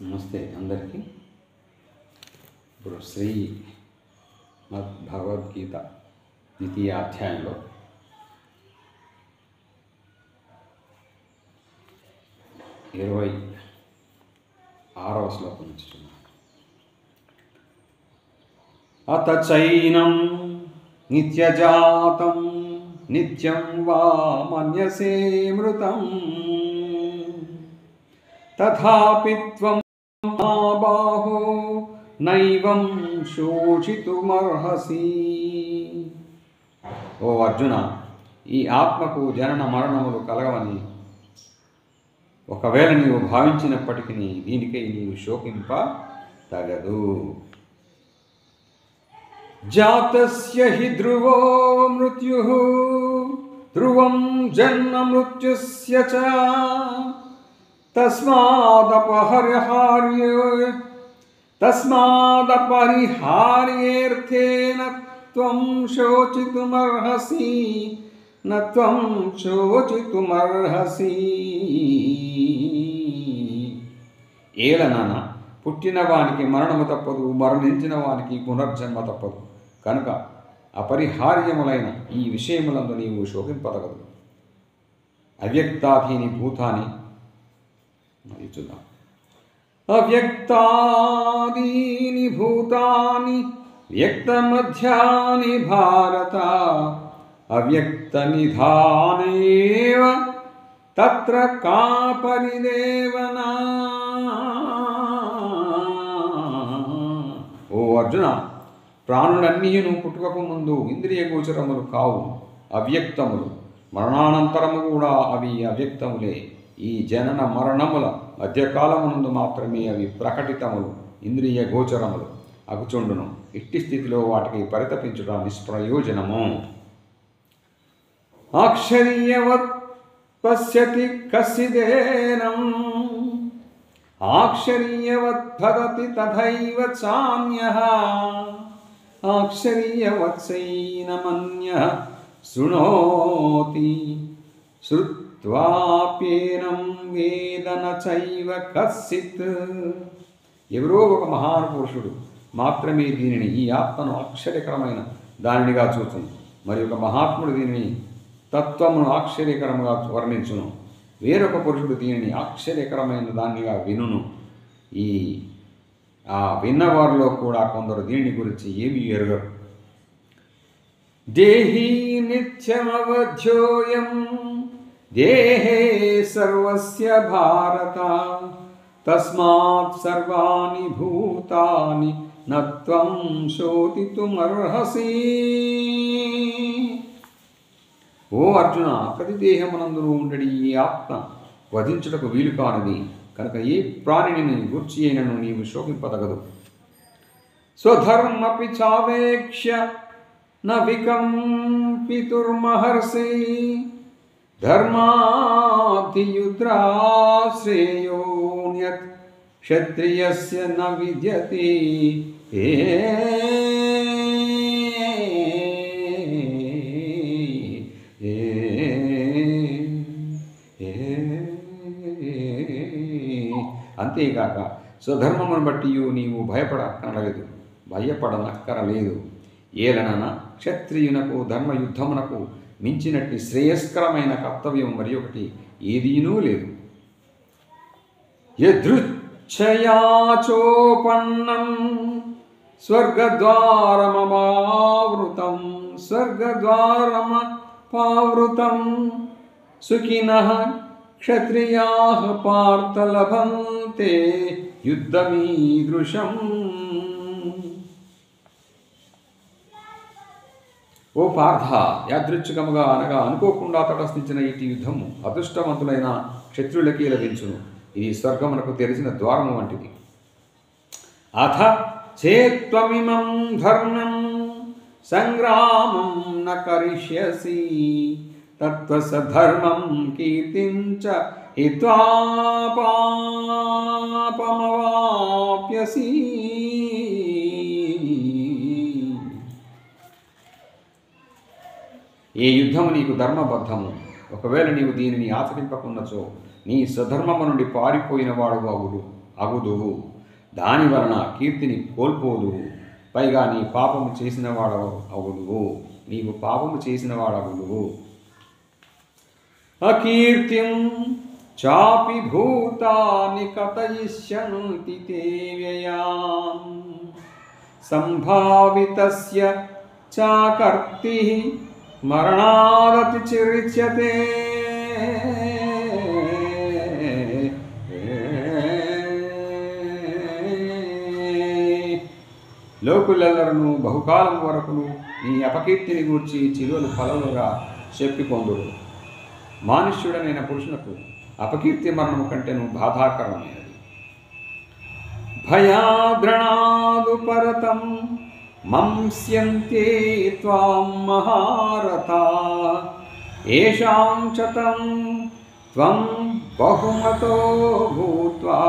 నమస్తే అందరికీ. ఇప్పుడు భగవద్గీత ద్వితీయ అధ్యాయంలో 26వ శ్లోకం నుంచి చూద్దాం. అత చైనం నిత్యజాతం నిత్యం వా మన్యసే మృతం తథాపి త్వం బాహో నైవం శోచితుమర్హసి. ఓ అర్జున, ఈ ఆత్మకు జనన మరణములు కలగవని ఒకవేళ నీవు భావించినప్పటికీ దీనికై నీవు శోకింప తగదు. జాతస్య హి ధ్రువో మృత్యుః ధ్రువం జన్మ మృత్యుస్య చ తస్మాదపరిహార్యేర్థేన త్వం శోచితుమర్హసి న త్వం శోచితుమర్హసి. ఏలనాన, పుట్టిన వానికి మరణము తప్పదు, మరణించిన వానికి పునర్జన్మ తప్పదు. కనుక అపరిహార్యములైన ఈ విషయములందు నీవు శోకింపదగదు. అవ్యక్తాధీని భూతాని మరి చూద్దాం. అవ్యక్తాదీని భూతాని వ్యక్తమధ్యాని భారత అవ్యక్త నిధానేవ తత్ర కా పరిదేవనా. ఓ అర్జున, ప్రాణులన్నీయును పుట్టుకకు ముందు ఇంద్రియ గోచరములు కావు, అవ్యక్తములు. మరణానంతరము కూడా అవి అవ్యక్తములే. ఈ జనన మరణముల మధ్యకాలమునందు మాత్రమే అవి ప్రకటితములు, ఇంద్రియ గోచరములు అగుచుండును. ఇట్టి స్థితిలో వాటికి పరితపించుట నిష్ప్రయోజనము. ఆక్షరీయవత్ పశ్యతి కశ్చిదేనం ఆక్షరీయవత్ భవతి తథైవ చాన్యః ఆక్షరీయవత్సైనమన్యః శృణోతి శ్రుత్వాప్యేనం వేద న చైవ కశ్చిత్. ఎవరో ఒక మహానుపురుషుడు మాత్రమే దీనిని, ఈ ఆత్మను ఆశ్చర్యకరమైన దానినిగా చూచును. మరి ఒక మహాత్ముడు దీనిని తత్వమును ఆశ్చర్యకరముగా వర్ణించును. వేరొక పురుషుడు దీనిని ఆశ్చర్యకరమైన దానిగా వినును. ఆ విన్నవారిలో కూడా కొందరు దీని గురించి ఏమీ ఎరుగరు. దేహీ నిత్యమవధ్యోయం దేహే సర్వస్య భారత తస్మాత్ సర్వాణి భూతాని న త్వం శోచితుమర్హసి. ఓ అర్జున, ప్రతి దేహమునందును ఉండడి ఈ ఆత్మ వధించుటకు వీలు కానిది. కనుక ఏ ప్రాణిని గూర్చి అయినను నీవు శోకింపదగదు. స్వధర్మపి చావేక్ష్య న వికంపితుర్మహర్షి ధర్మాధియుద్రాశ్రేయోన్యత్ క్షత్రియస్య న విద్యతే. అంతేగాక స్వధర్మమును బట్టి నీవు భయపడనక్కరలేదు. ఏలనన క్షత్రియునకు ధర్మయుద్ధమునకు మించినట్టి శ్రేయస్కరమైన కర్తవ్యం మరి ఒకటి ఏదీనూ లేదు. యదృచ్ఛయాచోపన్నం స్వర్గద్వారమపావృతం సుఖినః క్షత్రియాః పార్థ లభంతే యుద్ధమీదృశం. ఓ పార్థ, యాదృచ్ఛికముగా అనగా అనుకోకుండా తటస్థించిన ఇటు యుద్ధము అదృష్టవంతులైన క్షత్రులకి లభించును. ఇది స్వర్గమునకు తెరిచిన ద్వారము వంటిది. అథ చేత్వమిమం ధర్మం సంగ్రామం న కరిష్యసి తత్వసధర్మం కీర్తించ హిత్వా పాపమవాప్యసి. ఏ యుద్ధము నీకు ధర్మబద్ధము, ఒకవేళ నీవు దీనిని ఆచరింపకున్నచో నీ స్వధర్మము నుండి పారిపోయిన వాడు అగుడు. అగుదువు. దాని వలన కీర్తిని కోల్పోదువు. పైగా నీ పాపము చేసిన వాడవుదువు. నీవు పాపము చేసిన వాడవుదువు. అకీర్తిం చాపి భూతాని కథయిష్యంతి తే వ్యయాం సంభావితస్య చాకర్తి మరణాదతి చిరిచ్యతే. లోకులెల్లరను బహుకాలం వరకును నీ అపకీర్తిని గూర్చి చిరులు ఫలముగా చెప్పికొందురు. మానుష్యుడనైన పురుషునకు అపకీర్తి మరణము కంటేను బాధాకరమైనది. భయాద్రణాదు పరతం మంస్యంతే త్వాం మహారథా ఏషాం చతం త్వం బహుమతో భూత్వా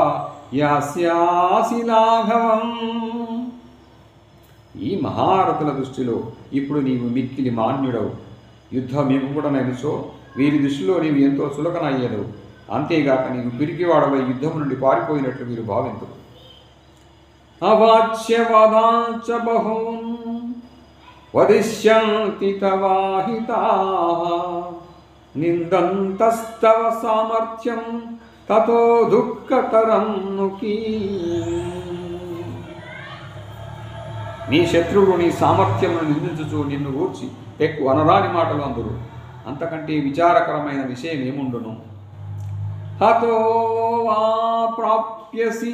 యాస్యాసి లాఘవం. ఈ మహారథుల దృష్టిలో ఇప్పుడు నీవు మిక్కిలి మాన్యుడవు. యుద్ధమింపుడనైనచో వీరి దృష్టిలో నీవు ఎంతో చులకనయ్యేదవు. అంతేగాక నీవు పిరికివాడవై యుద్ధము నుండి పారిపోయినట్లు వీరు భావింతురు. అవాచ్యవాదాంచ బహూన్ వదిష్యంతి తవాహితాః నిందంతస్తవ సామర్థ్యం తతో దుఃఖతరం ను నీ శత్రువులు నీ సామర్థ్యమును నిందించుచు నిన్ను గూర్చి పెక్కు అనరాని మాటలు అందురు. అంతకంటే విచారకరమైన విషయం ఏముండును? హతో వా ప్రాప్యసి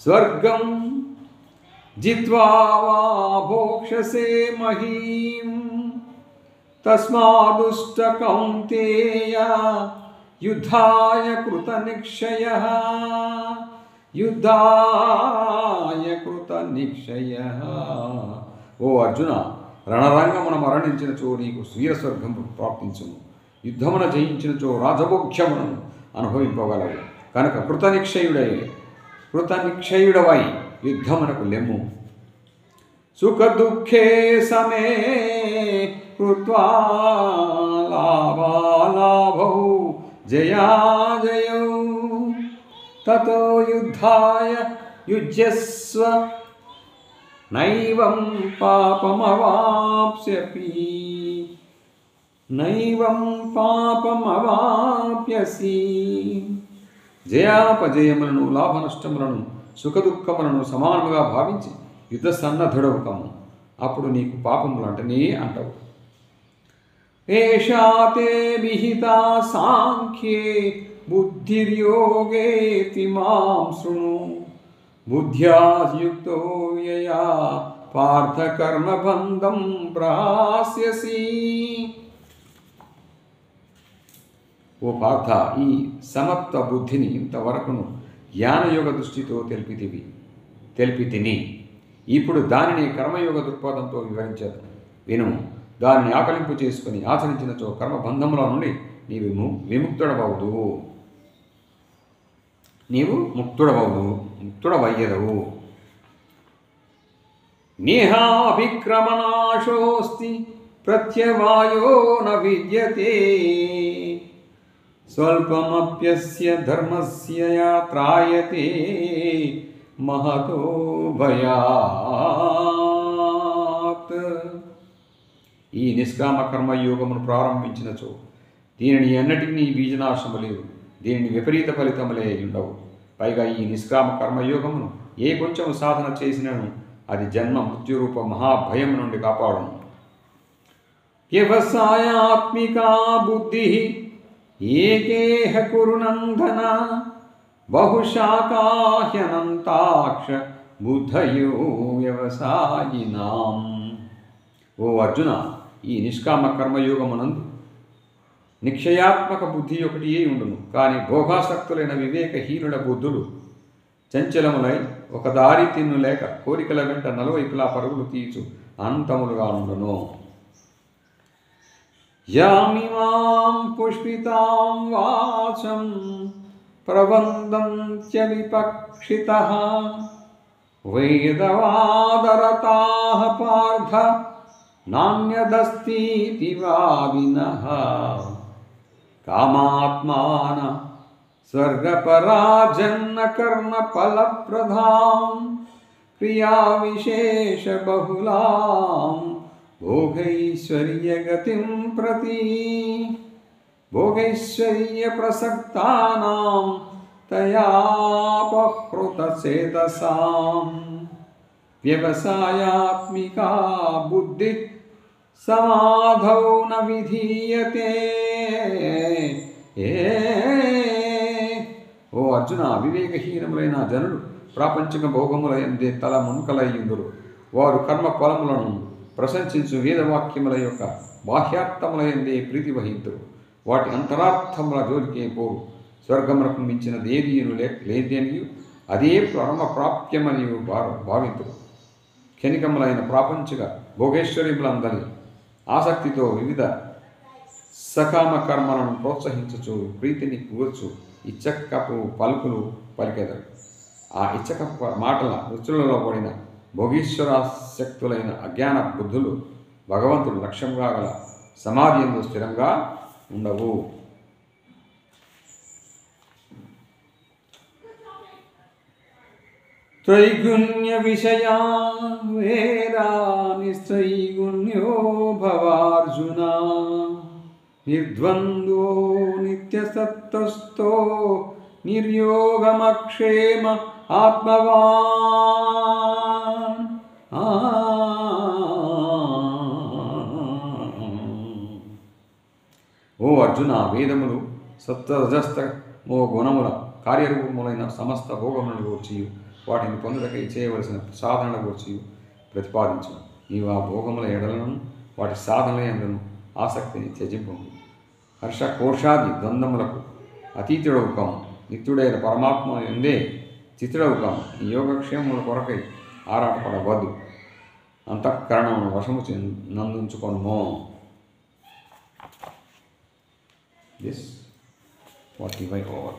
స్వర్గం జిత్వా వా భోక్షసే మహీం తస్మాదుష్ట కౌంతేయ యుద్ధాయ కృత నిక్షయః యుద్ధాయ కృత నిక్షయః. ఓ అర్జున, రణరంగమున మరణించినచో నీకు స్వీరస్వర్గము ప్రాప్తించును. యుద్ధమున జయించినచో రాజభోగ్యములను అనుభవింపగలవు. కనుక కృతనిక్షయుడవై యుద్ధమునకు లెమ్ము. సుఖ దుఃఖే సమే కృత్వా లాభాలాభౌ జయాజయౌ తతో యుద్ధాయ యుజ్యస్వ నైవం పాపమవాప్యసి. జయాపజయములను లాభనష్టములను సుఖదుఖములను సమానముగా భావించి యుద్ధ సన్నద్ధుడవు కమ్ము. అప్పుడు నీకు పాపములు అంటనే అంటవు. ఏషా తే విహితా సాంఖ్యే బుద్ధిర్యోగేతి మాం శృణు బుద్ధ్యా యుక్తో యయా పార్థ కర్మబంధం ప్రహాస్యసి. ఓ పార్థ, ఈ సమత్వ బుద్ధిని ఇంతవరకును జ్ఞానయోగ దృష్టితో తెలిపితిని. ఇప్పుడు దానిని కర్మయోగ దృక్పథంతో వివరించదు. విను. దానిని ఆకలింపు చేసుకుని ఆచరించినచో కర్మబంధముల నుండి నీవు ముక్తుడవయ్యదవు. నేహాభిక్రమనాశోస్తి ప్రత్యవాయో న విద్యతే స్వల్పమప్యస్య ధర్మస్య యాత్రాయతే మహతో భయాత్. ఈ నిష్కామ కర్మయోగమును ప్రారంభించినచో దీనిని ఎన్నటికీ బీజనాశము లేవు. దీనిని విపరీత ఫలితములే ఉండవు. పైగా ఈ నిష్కామ కర్మయోగమును ఏ కొంచెం సాధన చేసినను అది జన్మ మృత్యురూప మహాభయం నుండి కాపాడును. వ్యవసాయాత్మికా బుద్ధి ఏకేహ కురునందన బహుశాఖాహ్యనంతాక్ష బుద్ధయో వ్యవసాయినాం. ఓ అర్జున, ఈ నిష్కామ కర్మయోగమునందు నిక్షయాత్మక బుద్ధి ఒకటియే ఉండును. కానీ భోగాసక్తులైన వివేకహీనుల బుద్ధులు చంచలములై ఒక దారి తిన్ను లేక కోరికల వెంట నలువైపులా పరుగులు తీర్చు అనంతములుగా ఉండును. యామిమాం పుష్పితాం వాచం ప్రబంధంత్య విపక్షితః వేదవాదరతాః పార్థ నాన్యదస్తితి వాదినః కామాత్మాన స్వర్గపరాజన్న కర్మ ఫలప్రదాం క్రియా విశేష బహుళాం భోగైశ్వర్యగతిం ప్రతి భోగైశ్వర్య ప్రసక్తానాం తయాపహృతచేతసాం వ్యవసాయాత్మికా బుద్ధి సమాధౌ న విధీయతే. ఓ అర్జున, వివేకహీనములైన జనులు ప్రాపంచిక భోగములయందే తల మునుకలయ్యుందురు. వారు కర్మ ఫలములను ప్రశంసించు వేదవాక్యముల యొక్క బాహ్యార్థములయందే ప్రీతి వహింతురు. వాటి అంతరార్థముల జోలికే పోరు. స్వర్గమునకు మించిన దేదీయులు లేదేనియు అదే పరమ ప్రాప్యమనియు భావింతురు. క్షణికములైన ప్రాపంచిక భోగేశ్వర్యములందరి ఆసక్తితో వివిధ సకామ కర్మలను ప్రోత్సహించుచు ప్రీతిని కూర్చు ఇచ్చకపు పలుకులు పలికెదరు. ఆ ఇచ్చకపు మాటల రుచులలో పడిన భోగీశ్వరాసక్తులైన అజ్ఞాన బుద్ధులు భగవంతుడు లక్ష్యంగా గల సమాధి యందు స్థిరంగా ఉండవు. త్రైగుణ్య విషయా వేదా నిస్త్రైగుణ్యో భవార్జున నిర్ద్వంద్వో నిత్యసత్తస్థో నిర్యోగమక్షేమ ఆత్మవాన్. ఓ అర్జున, వేదములు సత్వరజస్తమో గుణముల కార్యరూపములైన సమస్త భోగములను గూర్చి వాటిని పొందుటకై చేయవలసిన సాధనల గూర్చి ప్రతిపాదించును. నీవు ఆ భోగముల ఎడలను వాటి సాధనల యందును ఆసక్తిని త్యజింపు. హర్ష కోశాది ద్వంద్వములకు అతీతుడవు కాము. నిత్యుడైన పరమాత్మ ఎందే చిత్తుడవు కాము. ఈ యోగక్షేమముల కొరకై ఆరాటపడవద్దు. అంతఃకరణమును వశము నందుంచుకొనుము. This 45 over.